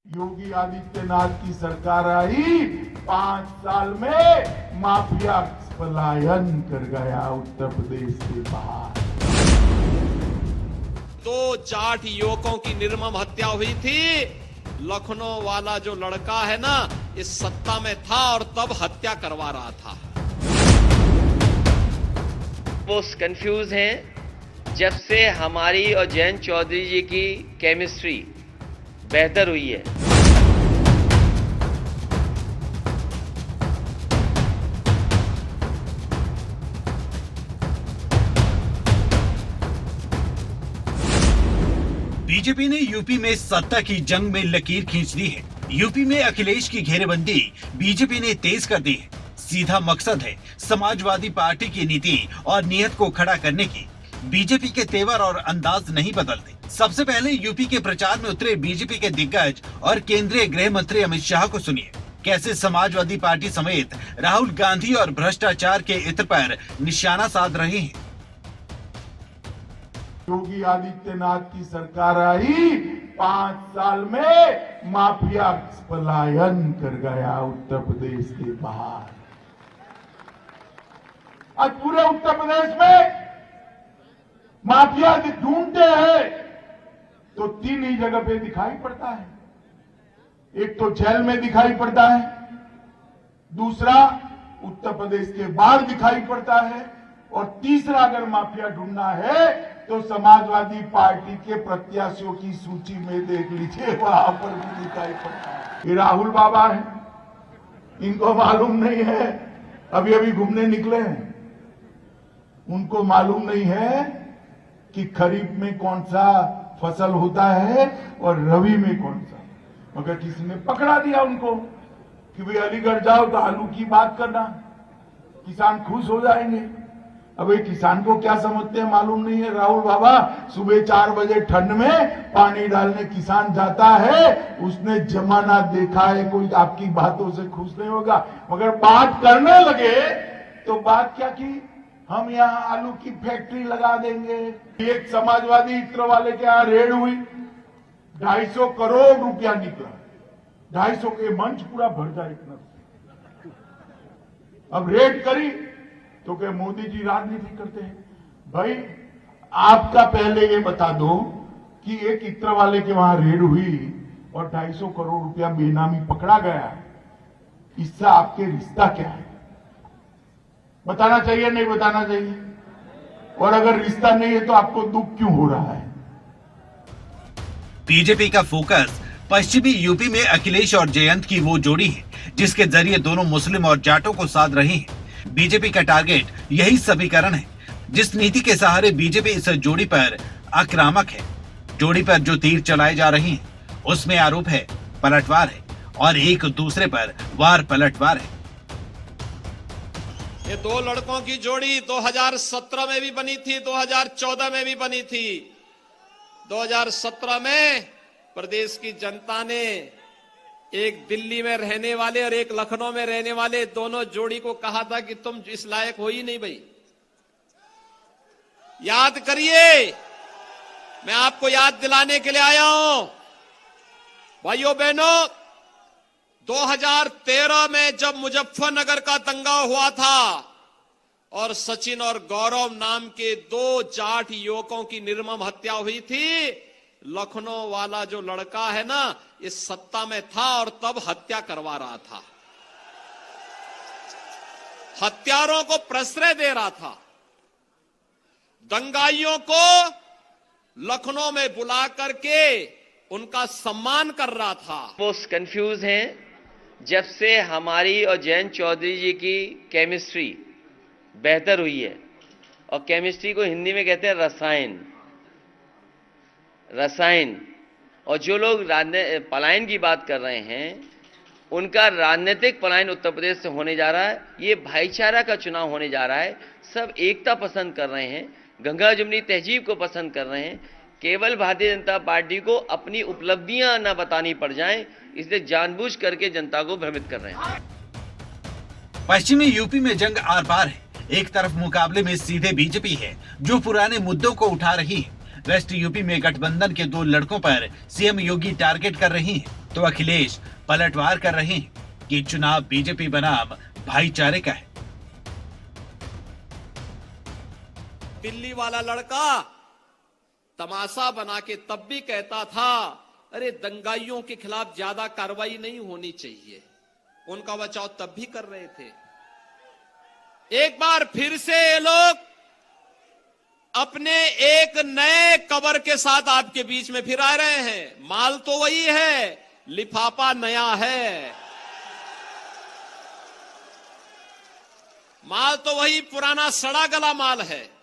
योगी आदित्यनाथ की सरकार आई 5 साल में माफिया पलायन कर गया उत्तर प्रदेश से बाहर। 2 जाट युवकों की निर्मम हत्या हुई थी। लखनऊ वाला जो लड़का है ना, इस सत्ता में था और तब हत्या करवा रहा था। वो कंफ्यूज हैं जब से हमारी और जयंत चौधरी जी की केमिस्ट्री बेहतर हुई है। बीजेपी ने यूपी में सत्ता की जंग में लकीर खींच दी है। यूपी में अखिलेश की घेरेबंदी बीजेपी ने तेज कर दी है। सीधा मकसद है समाजवादी पार्टी की नीति और नीयत को खड़ा करने की। बीजेपी के तेवर और अंदाज नहीं बदलते। सबसे पहले यूपी के प्रचार में उतरे बीजेपी के दिग्गज और केंद्रीय गृह मंत्री अमित शाह को सुनिए, कैसे समाजवादी पार्टी समेत राहुल गांधी और भ्रष्टाचार के इत्र पर निशाना साध रहे हैं। योगी आदित्यनाथ की सरकार आई 5 साल में माफिया पलायन कर गया उत्तर प्रदेश से बाहर। आज पूरे उत्तर प्रदेश में माफिया ढूंढते हैं तो 3 ही जगह पे दिखाई पड़ता है। एक तो जेल में दिखाई पड़ता है, दूसरा उत्तर प्रदेश के बाहर दिखाई पड़ता है, और तीसरा अगर माफिया ढूंढना है तो समाजवादी पार्टी के प्रत्याशियों की सूची में देख लीजिए, वहां पर भी दिखाई पड़ता है। ये राहुल बाबा है, इनको मालूम नहीं है, अभी अभी घूमने निकले हैं, उनको मालूम नहीं है कि खरीफ में कौन सा फसल होता है और रबी में कौन सा। मगर किसी ने पकड़ा दिया उनको कि भाई अलीगढ़ जाओ तो आलू की बात करना, किसान खुश हो जाएंगे। अब ये किसान को क्या समझते हैं मालूम नहीं है। राहुल बाबा सुबह 4 बजे ठंड में पानी डालने किसान जाता है, उसने जमाना देखा है, कोई आपकी बातों से खुश नहीं होगा। मगर बात करने लगे तो बात क्या की, हम यहाँ आलू की फैक्ट्री लगा देंगे। एक समाजवादी इत्र वाले के यहाँ रेड हुई, 250 करोड़ रुपया निकला। 250 के मंच पूरा भर जाए इतना। अब रेड करी तो क्या मोदी जी राजनीति करते हैं? भाई आपका पहले ये बता दो कि एक इत्र वाले के वहां रेड हुई और 250 करोड़ रुपया बेनामी पकड़ा गया, इससे आपके रिश्ता क्या है? बताना चाहिए नहीं बताना चाहिए? और अगर रिश्ता नहीं है तो आपको दुख क्यों हो रहा है? बीजेपी का फोकस पश्चिमी यूपी में अखिलेश और जयंत की वो जोड़ी है जिसके जरिए दोनों मुस्लिम और जाटों को साध रहे हैं। बीजेपी का टारगेट यही समीकरण है। जिस नीति के सहारे बीजेपी इस जोड़ी पर आक्रामक है, जोड़ी पर जो तीर चलाए जा रहे हैं उसमें आरोप है, पलटवार है और एक दूसरे पर वार पलटवार है। ये 2 लड़कों की जोड़ी 2017 में भी बनी थी, 2014 में भी बनी थी। 2017 में प्रदेश की जनता ने एक दिल्ली में रहने वाले और एक लखनऊ में रहने वाले दोनों जोड़ी को कहा था कि तुम इस लायक हो ही नहीं भाई। याद करिए, मैं आपको याद दिलाने के लिए आया हूं। भाइयों बहनों, 2013 में जब मुजफ्फरनगर का दंगा हुआ था और सचिन और गौरव नाम के 2 जाट युवकों की निर्मम हत्या हुई थी, लखनऊ वाला जो लड़का है ना, इस सत्ता में था और तब हत्या करवा रहा था, हत्यारों को प्रश्रय दे रहा था, दंगाइयों को लखनऊ में बुला करके उनका सम्मान कर रहा था। वो कंफ्यूज हैं जब से हमारी और जयंत चौधरी जी की केमिस्ट्री बेहतर हुई है। और केमिस्ट्री को हिंदी में कहते हैं रसायन। और जो लोग पलायन की बात कर रहे हैं, उनका राजनीतिक पलायन उत्तर प्रदेश से होने जा रहा है। ये भाईचारा का चुनाव होने जा रहा है। सब एकता पसंद कर रहे हैं, गंगा जमुनी तहजीब को पसंद कर रहे हैं। केवल भारतीय जनता पार्टी को अपनी उपलब्धियां न बतानी पड़ जाएं, इसलिए जानबूझ करके जनता को भ्रमित कर रहे हैं। पश्चिमी यूपी में जंग आर पार है। एक तरफ मुकाबले में सीधे बीजेपी है जो पुराने मुद्दों को उठा रही है। वेस्ट यूपी में गठबंधन के 2 लड़कों पर सीएम योगी टारगेट कर रही हैं। तो अखिलेश पलटवार कर रहे हैं कि चुनाव बीजेपी बनाम भाईचारे का है। दिल्ली वाला लड़का तमाशा बना के तब भी कहता था, अरे दंगाइयों के खिलाफ ज्यादा कार्रवाई नहीं होनी चाहिए, उनका बचाव तब भी कर रहे थे। एक बार फिर से ये लोग अपने एक नए कवर के साथ आपके बीच में फिर आ रहे हैं। माल तो वही है, लिफाफा नया है। माल तो वही पुराना सड़ा गला माल है।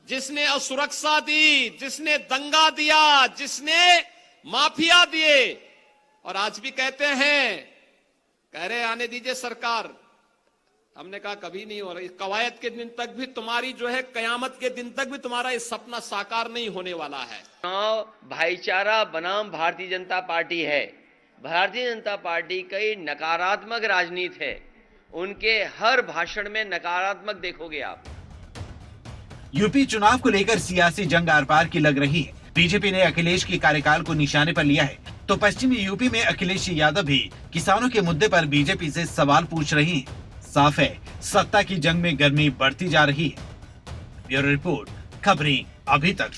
जिसने असुरक्षा दी, जिसने दंगा दिया, जिसने माफिया दिए, और आज भी कहते हैं, कह रहे आने दीजिए सरकार। हमने कहा कभी नहीं हो रही, कवायद के दिन तक भी तुम्हारी जो है, कयामत के दिन तक भी तुम्हारा ये सपना साकार नहीं होने वाला है। चुनाव भाईचारा बनाम भारतीय जनता पार्टी है। भारतीय जनता पार्टी की नकारात्मक राजनीति है, उनके हर भाषण में नकारात्मक देखोगे आप। यूपी चुनाव को लेकर सियासी जंग आर पार की लग रही है। बीजेपी ने अखिलेश के कार्यकाल को निशाने पर लिया है, तो पश्चिमी यूपी में अखिलेश यादव भी किसानों के मुद्दे पर बीजेपी से सवाल पूछ रही हैं। साफ है, सत्ता की जंग में गर्मी बढ़ती जा रही है। ब्यूरो रिपोर्ट, खबरें अभी तक।